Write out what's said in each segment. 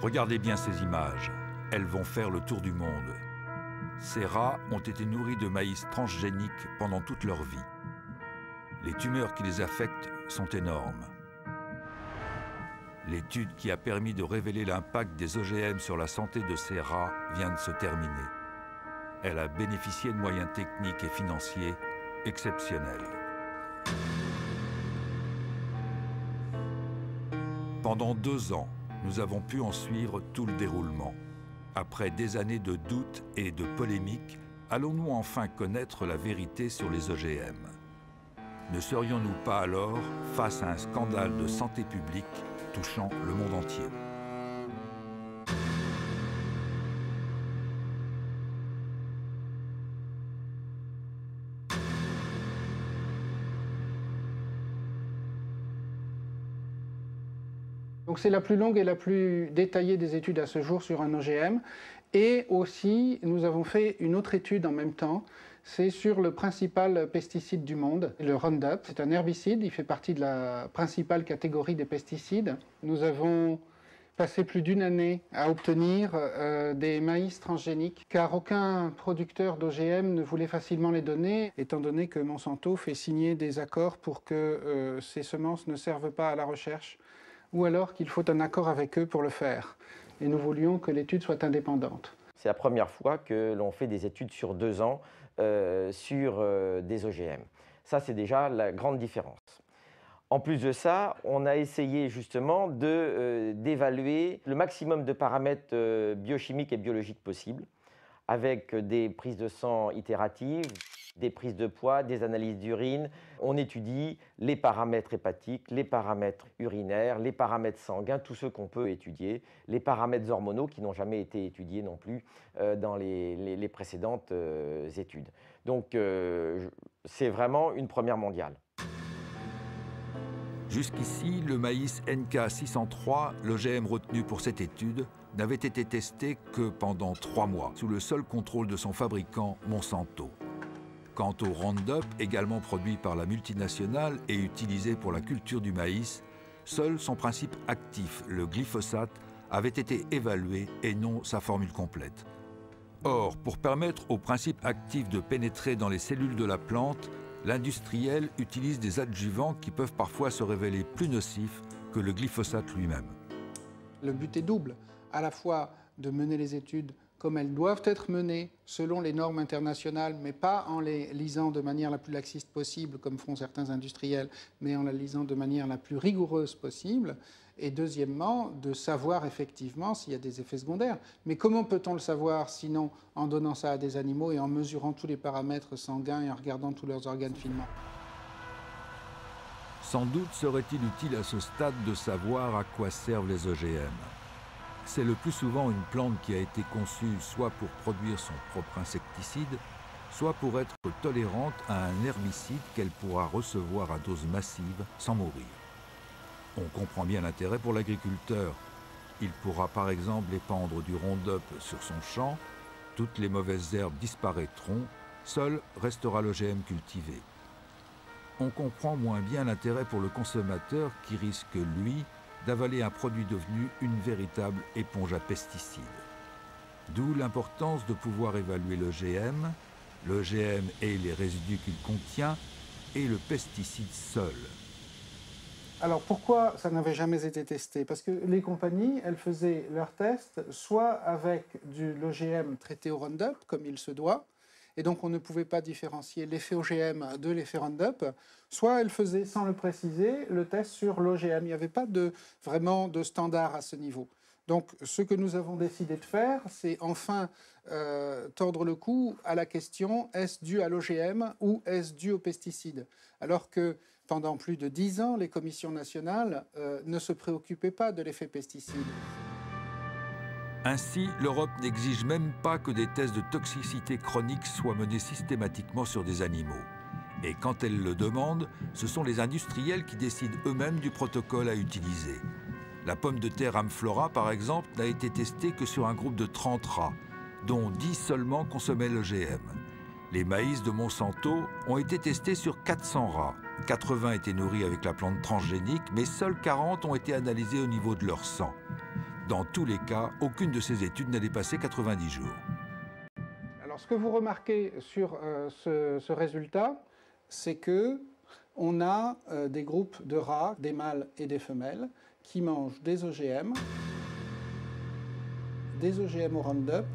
Regardez bien ces images, elles vont faire le tour du monde. Ces rats ont été nourris de maïs transgénique pendant toute leur vie. Les tumeurs qui les affectent sont énormes. L'étude qui a permis de révéler l'impact des OGM sur la santé de ces rats vient de se terminer. Elle a bénéficié de moyens techniques et financiers exceptionnels. Pendant 2 ans, nous avons pu en suivre tout le déroulement. Après des années de doutes et de polémiques, allons-nous enfin connaître la vérité sur les OGM? Ne serions-nous pas alors face à un scandale de santé publique touchant le monde entier? Donc c'est la plus longue et la plus détaillée des études à ce jour sur un OGM. Et aussi, nous avons fait une autre étude en même temps. C'est sur le principal pesticide du monde, le Roundup. C'est un herbicide, il fait partie de la principale catégorie des pesticides. Nous avons passé plus d'1 année à obtenir des maïs transgéniques, car aucun producteur d'OGM ne voulait facilement les donner, étant donné que Monsanto fait signer des accords pour que ces semences ne servent pas à la recherche, ou alors qu'il faut un accord avec eux pour le faire. Et nous voulions que l'étude soit indépendante. C'est la première fois que l'on fait des études sur 2 ans sur des OGM. Ça, c'est déjà la grande différence. En plus de ça, on a essayé justement d'évaluer le maximum de paramètres biochimiques et biologiques possibles, avec des prises de sang itératives, des prises de poids, des analyses d'urine. On étudie les paramètres hépatiques, les paramètres urinaires, les paramètres sanguins, tous ceux qu'on peut étudier, les paramètres hormonaux qui n'ont jamais été étudiés non plus dans les précédentes études. Donc c'est vraiment une première mondiale. Jusqu'ici, le maïs NK603, l'OGM retenu pour cette étude, n'avait été testé que pendant 3 mois, sous le seul contrôle de son fabricant, Monsanto. Quant au Roundup, également produit par la multinationale et utilisé pour la culture du maïs, seul son principe actif, le glyphosate, avait été évalué et non sa formule complète. Or, pour permettre au principe actif de pénétrer dans les cellules de la plante, l'industriel utilise des adjuvants qui peuvent parfois se révéler plus nocifs que le glyphosate lui-même. Le but est double, à la fois de mener les études comme elles doivent être menées selon les normes internationales, mais pas en les lisant de manière la plus laxiste possible, comme font certains industriels, mais en la lisant de manière la plus rigoureuse possible. Et deuxièmement, de savoir effectivement s'il y a des effets secondaires. Mais comment peut-on le savoir sinon en donnant ça à des animaux et en mesurant tous les paramètres sanguins et en regardant tous leurs organes finement? Sans doute serait-il utile à ce stade de savoir à quoi servent les OGM. C'est le plus souvent une plante qui a été conçue soit pour produire son propre insecticide, soit pour être tolérante à un herbicide qu'elle pourra recevoir à dose massive sans mourir. On comprend bien l'intérêt pour l'agriculteur. Il pourra par exemple épandre du Roundup sur son champ, toutes les mauvaises herbes disparaîtront, seul restera l'OGM cultivé. On comprend moins bien l'intérêt pour le consommateur qui risque, lui, d'avaler un produit devenu une véritable éponge à pesticides. D'où l'importance de pouvoir évaluer l'OGM et les résidus qu'il contient, et le pesticide seul. Alors pourquoi ça n'avait jamais été testé? Parce que les compagnies, elles faisaient leurs tests soit avec de l'OGM traité au Roundup, comme il se doit, et donc on ne pouvait pas différencier l'effet OGM de l'effet Roundup, soit elles faisaient, sans le préciser, le test sur l'OGM. Il n'y avait pas vraiment de standard à ce niveau. Donc ce que nous avons décidé de faire, c'est enfin tordre le cou à la question, est-ce dû à l'OGM ou est-ce dû aux pesticides? Alors que pendant plus de 10 ans, les commissions nationales ne se préoccupaient pas de l'effet pesticide. Ainsi, l'Europe n'exige même pas que des tests de toxicité chronique soient menés systématiquement sur des animaux. Et quand elle le demande, ce sont les industriels qui décident eux-mêmes du protocole à utiliser. La pomme de terre Amflora, par exemple, n'a été testée que sur un groupe de 30 rats, dont 10 seulement consommaient l'OGM. Les maïs de Monsanto ont été testés sur 400 rats. 80 étaient nourris avec la plante transgénique, mais seuls 40 ont été analysés au niveau de leur sang. Dans tous les cas, aucune de ces études n'a dépassé 90 jours. Alors, ce que vous remarquez sur ce résultat, c'est que on a des groupes de rats, des mâles et des femelles, qui mangent des OGM au Roundup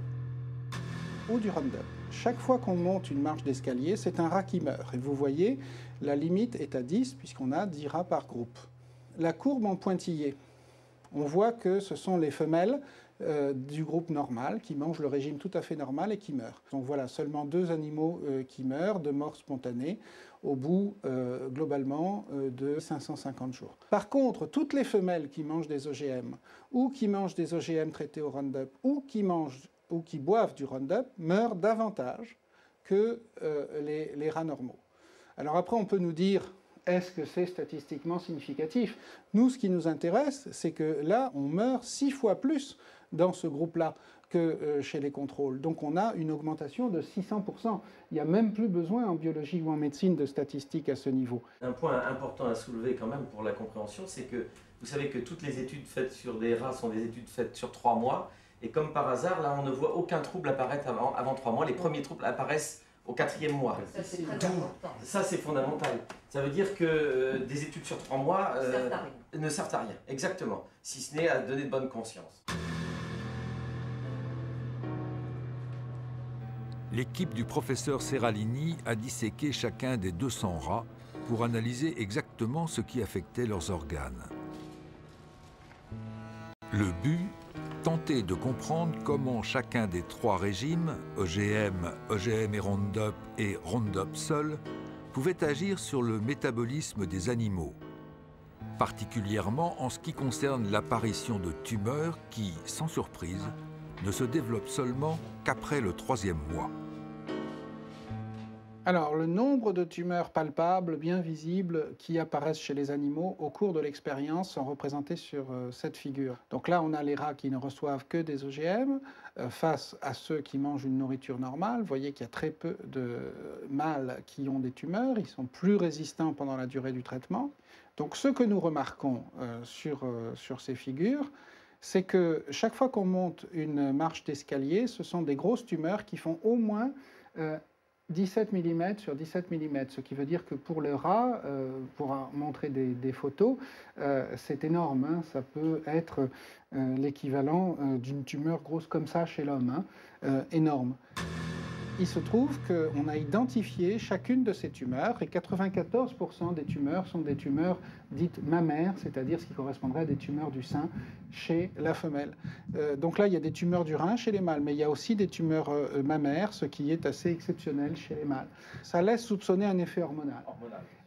ou du Roundup. Chaque fois qu'on monte une marche d'escalier, c'est un rat qui meurt. Et vous voyez, la limite est à 10, puisqu'on a 10 rats par groupe. La courbe en pointillé, on voit que ce sont les femelles du groupe normal qui mangent le régime tout à fait normal et qui meurent. Donc voilà, seulement 2 animaux qui meurent de mort spontanée au bout, globalement, de 550 jours. Par contre, toutes les femelles qui mangent des OGM ou qui mangent des OGM traités au Roundup ou qui boivent du Roundup meurent davantage que les rats normaux. Alors après, on peut nous dire, est-ce que c'est statistiquement significatif? Nous, ce qui nous intéresse, c'est que là, on meurt 6 fois plus dans ce groupe-là que chez les contrôles. Donc on a une augmentation de 600%. Il n'y a même plus besoin en biologie ou en médecine de statistiques à ce niveau. Un point important à soulever quand même pour la compréhension, c'est que vous savez que toutes les études faites sur des rats sont des études faites sur 3 mois. Et comme par hasard, là, on ne voit aucun trouble apparaître avant 3 mois. Les premiers troubles apparaissent au 4e mois. Ça, c'est très important. Ça, c'est fondamental. Ça veut dire que des études sur 3 mois ne servent à rien. Exactement. Si ce n'est à donner de bonne conscience. L'équipe du professeur Seralini a disséqué chacun des 200 rats pour analyser exactement ce qui affectait leurs organes. Le but, tenter de comprendre comment chacun des 3 régimes, OGM, OGM et Roundup seul, pouvait agir sur le métabolisme des animaux, particulièrement en ce qui concerne l'apparition de tumeurs qui, sans surprise, ne se développent seulement qu'après le 3e mois. Alors, le nombre de tumeurs palpables, bien visibles, qui apparaissent chez les animaux au cours de l'expérience sont représentés sur cette figure. Donc là, on a les rats qui ne reçoivent que des OGM face à ceux qui mangent une nourriture normale. Vous voyez qu'il y a très peu de mâles qui ont des tumeurs. Ils sont plus résistants pendant la durée du traitement. Donc, ce que nous remarquons sur ces figures, c'est que chaque fois qu'on monte une marche d'escalier, ce sont des grosses tumeurs qui font au moins 17 mm sur 17 mm, ce qui veut dire que pour le rat, pour montrer des photos, c'est énorme, hein. Ça peut être l'équivalent d'une tumeur grosse comme ça chez l'homme, hein. Énorme. Il se trouve qu'on a identifié chacune de ces tumeurs et 94% des tumeurs sont des tumeurs dites mammaires, c'est-à-dire ce qui correspondrait à des tumeurs du sein chez la femelle. Donc là, il y a des tumeurs du rein chez les mâles, mais il y a aussi des tumeurs mammaires, ce qui est assez exceptionnel chez les mâles. Ça laisse soupçonner un effet hormonal.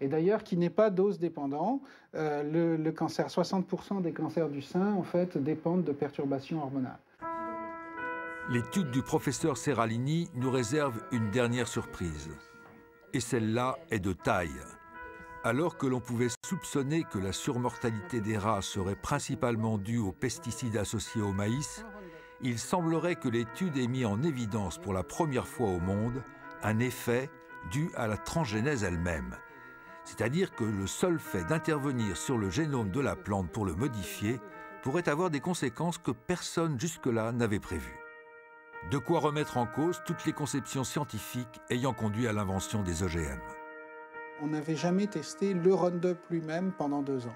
Et d'ailleurs, qui n'est pas dose dépendant. Le cancer, 60% des cancers du sein, en fait, dépendent de perturbations hormonales. L'étude du professeur Seralini nous réserve une dernière surprise. Et celle-là est de taille. Alors que l'on pouvait soupçonner que la surmortalité des rats serait principalement due aux pesticides associés au maïs, il semblerait que l'étude ait mis en évidence pour la première fois au monde un effet dû à la transgénèse elle-même. C'est-à-dire que le seul fait d'intervenir sur le génome de la plante pour le modifier pourrait avoir des conséquences que personne jusque-là n'avait prévues. De quoi remettre en cause toutes les conceptions scientifiques ayant conduit à l'invention des OGM. On n'avait jamais testé le Roundup lui-même pendant 2 ans.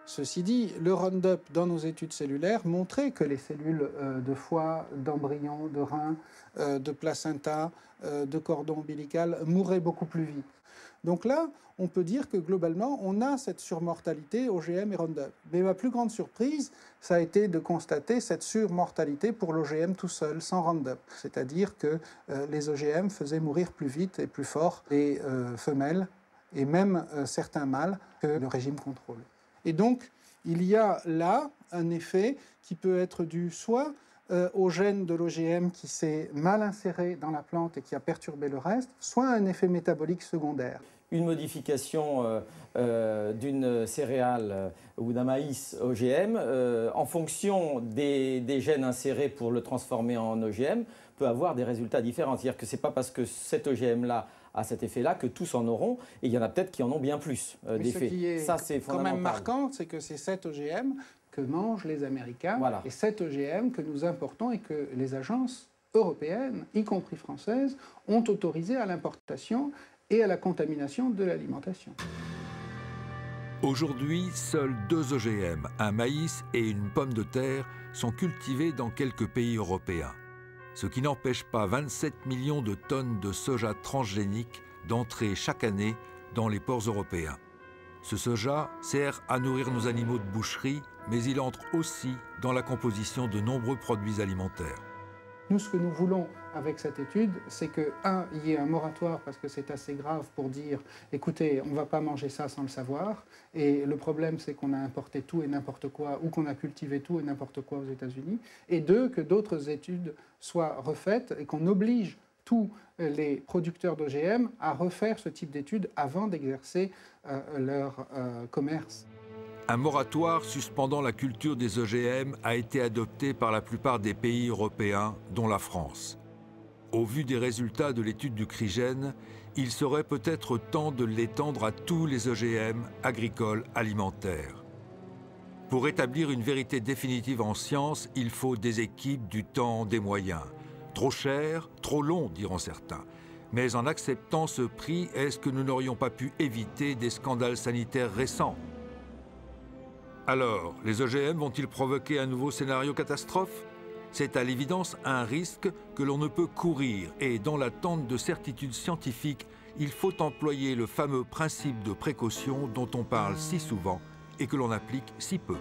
Ceci dit, le Roundup, dans nos études cellulaires, montrait que les cellules de foie, d'embryon, de rein, de placenta, de cordon ombilical mouraient beaucoup plus vite. Donc là, on peut dire que globalement, on a cette surmortalité OGM et Roundup. Mais ma plus grande surprise, ça a été de constater cette surmortalité pour l'OGM tout seul, sans Roundup. C'est-à-dire que les OGM faisaient mourir plus vite et plus fort les femelles et même certains mâles que le régime contrôle. Et donc, il y a là un effet qui peut être dû soit au gène de l'OGM qui s'est mal inséré dans la plante et qui a perturbé le reste, soit un effet métabolique secondaire. Une modification d'une céréale ou d'un maïs OGM, en fonction des gènes insérés pour le transformer en OGM, peut avoir des résultats différents. C'est-à-dire que ce n'est pas parce que cet OGM-là a cet effet-là que tous en auront, et il y en a peut-être qui en ont bien plus d'effets. Ça, c'est quand même marquant, c'est que ces 7 OGM que mangent les Américains Voilà. et cet OGM que nous importons et que les agences européennes, y compris françaises, ont autorisé à l'importation et à la contamination de l'alimentation. Aujourd'hui, seuls 2 OGM, un maïs et une pomme de terre, sont cultivés dans quelques pays européens. Ce qui n'empêche pas 27 millions de tonnes de soja transgénique d'entrer chaque année dans les ports européens. Ce soja sert à nourrir nos animaux de boucherie, mais il entre aussi dans la composition de nombreux produits alimentaires. Nous, ce que nous voulons avec cette étude, c'est que, il y ait un moratoire parce que c'est assez grave pour dire « écoutez, on ne va pas manger ça sans le savoir ». Et le problème, c'est qu'on a importé tout et n'importe quoi, ou qu'on a cultivé tout et n'importe quoi aux États-Unis. Et 2, que d'autres études soient refaites et qu'on oblige tous les producteurs d'OGM à refaire ce type d'études avant d'exercer leur commerce. Un moratoire suspendant la culture des OGM a été adopté par la plupart des pays européens, dont la France. Au vu des résultats de l'étude du CRIGEN, il serait peut-être temps de l'étendre à tous les OGM agricoles alimentaires. Pour établir une vérité définitive en science, il faut des équipes, du temps, des moyens. Trop cher, trop long, diront certains. Mais en acceptant ce prix, est-ce que nous n'aurions pas pu éviter des scandales sanitaires récents ? Alors, les OGM vont-ils provoquer un nouveau scénario catastrophe ? C'est à l'évidence un risque que l'on ne peut courir et dans l'attente de certitudes scientifiques, il faut employer le fameux principe de précaution dont on parle si souvent et que l'on applique si peu.